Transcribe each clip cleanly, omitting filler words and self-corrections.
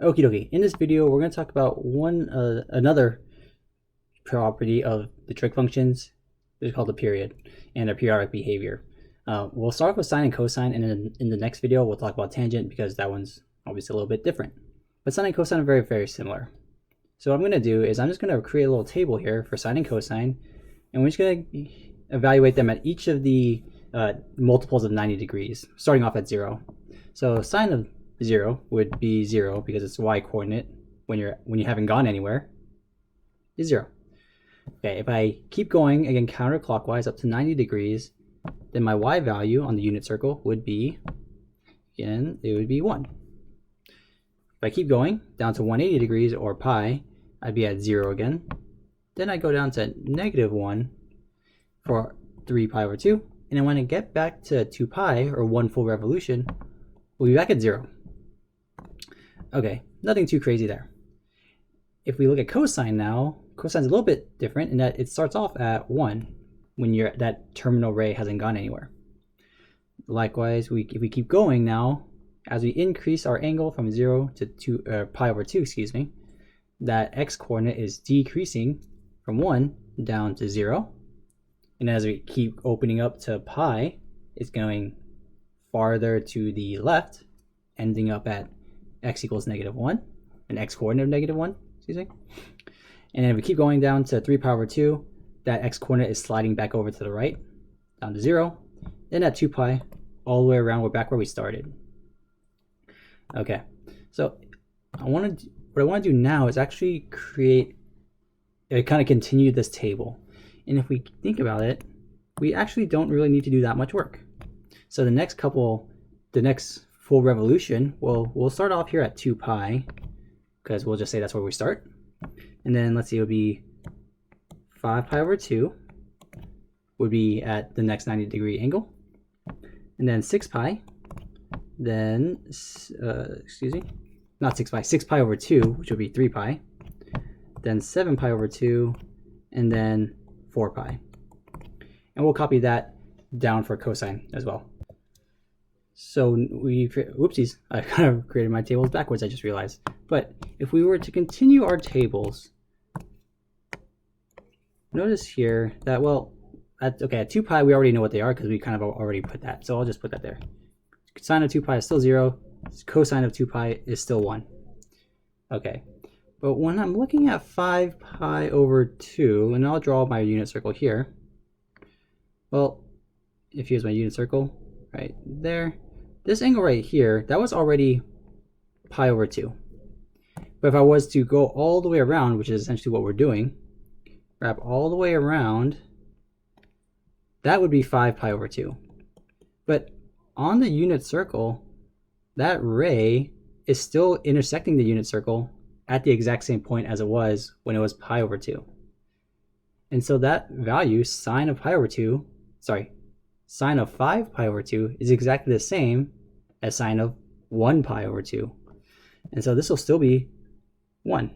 Okie dokie. In this video, we're going to talk about another property of the trig functions. It's called the period and their periodic behavior. We'll start with sine and cosine, and then in the next video, we'll talk about tangent because that one's obviously a little bit different. But sine and cosine are very, very similar. So what I'm going to do is I'm just going to create a little table here for sine and cosine, and we're just going to evaluate them at each of the multiples of 90 degrees, starting off at 0. So sine of 0 would be 0 because it's y coordinate when you haven't gone anywhere is 0. Okay, if I keep going again counterclockwise up to 90 degrees, then my y value on the unit circle would be, again, it would be 1. If I keep going down to 180 degrees or pi, I'd be at 0 again. Then I go down to -1 for 3 pi over 2. And then when I get back to 2 pi, or 1 full revolution, we'll be back at 0. Okay, nothing too crazy there. If we look at cosine now, cosine's a little bit different in that it starts off at 1 when that terminal ray hasn't gone anywhere. Likewise, if we keep going now, as we increase our angle from 0 to pi over 2, excuse me, that x coordinate is decreasing from 1 down to 0. And as we keep opening up to pi, it's going farther to the left, ending up at x equals -1, an x coordinate of -1, excuse me. And then if we keep going down to 3 pi over 2, that x coordinate is sliding back over to the right, down to 0. Then at 2 pi, all the way around, we're back where we started. Okay, so what I want to do now is actually kind of continue this table. And if we think about it, we actually don't really need to do that much work. So the next full revolution, we'll start off here at 2 pi, because we'll just say that's where we start. And then let's see, it would be 5 pi over 2 would be at the next 90 degree angle. And then 6 pi, then, excuse me, not 6 pi, 6 pi over 2, which would be 3 pi. Then 7 pi over 2, and then 4 pi. And we'll copy that down for cosine as well. So whoopsies, I kind of created my tables backwards, I just realized. But if we were to continue our tables, notice here that, well, at 2 pi, we already know what they are because we kind of already put that. So I'll just put that there. Sine of 2 pi is still 0. Cosine of 2 pi is still 1. Okay. But when I'm looking at 5 pi over 2, and I'll draw my unit circle here. Well, if here's my unit circle, right there. This angle right here, that was already pi over 2. But if I was to go all the way around, which is essentially what we're doing, wrap all the way around, that would be 5 pi over 2. But on the unit circle, that ray is still intersecting the unit circle at the exact same point as it was when it was pi over 2. And so that value, sine of 5 pi over 2 is exactly the same as sine of 1 pi over 2. And so this will still be 1.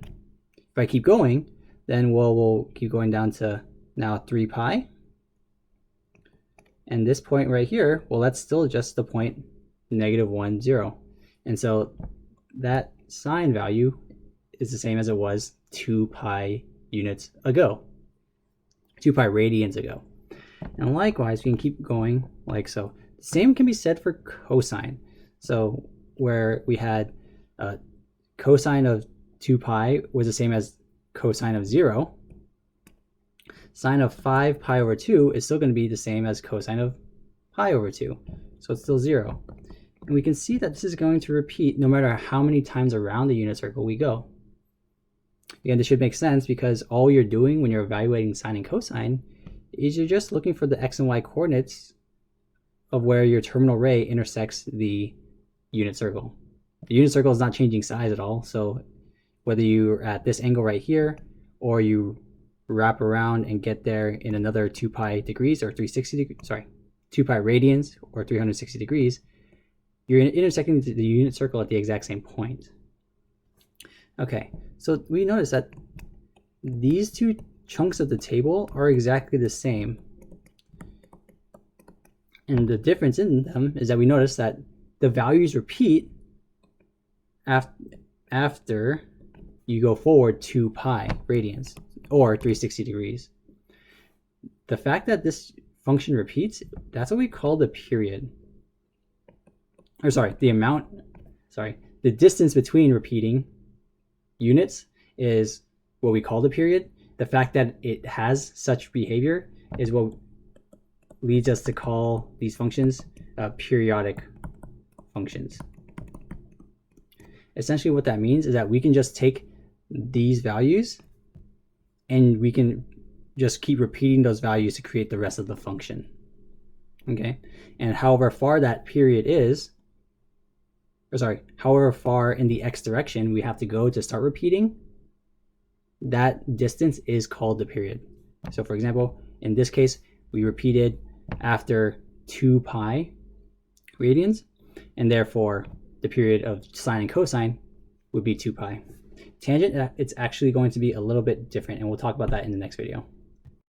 If I keep going, then we'll keep going down to now 3 pi. And this point right here, well, that's still just the point -1, 0. And so that sine value is the same as it was 2 pi units ago, 2 pi radians ago. And likewise, we can keep going like so. The same can be said for cosine. So where we had cosine of 2 pi was the same as cosine of 0, sine of 5 pi over 2 is still going to be the same as cosine of pi over 2. So it's still 0. And we can see that this is going to repeat no matter how many times around the unit circle we go. Again, this should make sense because all you're doing when you're evaluating sine and cosine is you're just looking for the x and y coordinates of where your terminal ray intersects the unit circle. The unit circle is not changing size at all, so whether you're at this angle right here or you wrap around and get there in another 2 pi degrees or 2 pi radians or 360 degrees, you're intersecting the unit circle at the exact same point. Okay, so we notice that these two chunks of the table are exactly the same. And the difference in them is that we notice that the values repeat after you go forward 2 pi radians, or 360 degrees. The fact that this function repeats, that's what we call the period. Or sorry, the distance between repeating units is what we call the period. The fact that it has such behavior is what leads us to call these functions periodic functions. Essentially what that means is that we can just take these values and we can just keep repeating those values to create the rest of the function. Okay, and however far that period is, however far in the x direction we have to go to start repeating, that distance is called the period. So for example, in this case, we repeated after 2 pi radians, and therefore the period of sine and cosine would be 2 pi. Tangent, it's actually going to be a little bit different, and we'll talk about that in the next video.